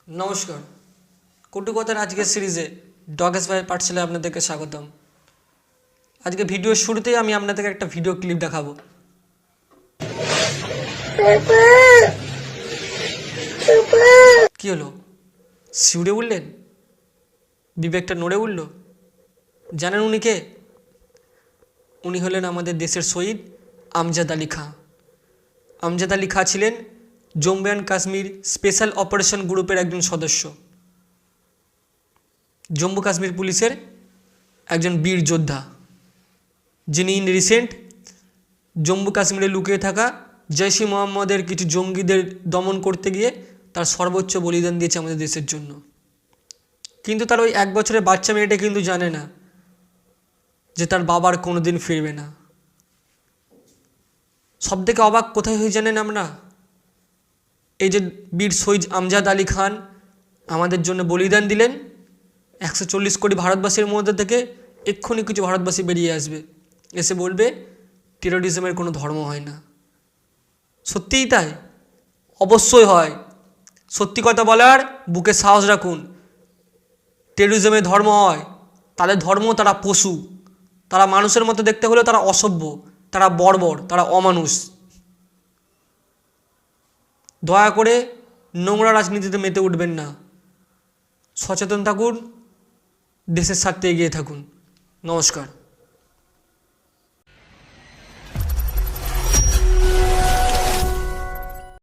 নমস্কার। কটুকথার আজকের সিরিজে ডগেস ভাইয়ের পাঠশালায় আপনাদেরকে স্বাগতম। আজকে ভিডিওর শুরুতেই আমি আপনাদেরকে একটা ভিডিও ক্লিপ দেখাবো। কি হলো, শিউরে উঠলেন? বিবেকটা নড়ে উঠল? জানেন উনি কে? উনি হলেন আমাদের দেশের শহীদ আমজাদ আলী খাঁ। আমজাদ আলী খাঁ ছিলেন Jammu and Kashmir special operation গ্রুপের একজন সদস্য, জম্মু কাশ্মীর পুলিশের একজন বীর যোদ্ধা, যিনি রিসেন্ট জম্মু কাশ্মীরে লুকিয়ে থাকা জৈশ-ই মোহাম্মদের কিছু জঙ্গিদের দমন করতে গিয়ে তার সর্বোচ্চ বলিদান দিয়েছে আমাদের দেশের জন্য। কিন্তু তার ওই 1 বছরের বাচ্চা মেয়েটা কিন্তু জানে না যে তার বাবার কোনো দিন ফিরবে না। সবথেকে অবাক কোথায় হয়ে জানেন আমরা? এই যে বীর শহীদ আমজাদ আলী খান আমাদের জন্য বলিদান দিলেন, 140 কোটি ভারতবাসীর মধ্যে থেকে এক্ষুনি কিছু ভারতবাসী বেরিয়ে আসবে, এসে বলবে টেরোরিজমের কোনো ধর্ম হয় না। সত্যিই তাই? অবশ্যই হয়। সত্যি কথা বলার বুকে সাহস রাখুন। টেরোরিজমের ধর্ম হয়, তাদের ধর্ম তারা পশু, তারা মানুষের মতো দেখতে হলেও তারা অসভ্য, তারা বর্বর, তারা অমানুষ। দয়া করে নোংরা রাজনীতিতে মেতে উঠবেন না। সচেতন থাকুন, দেশের স্বার্থে এগিয়ে থাকুন। নমস্কার।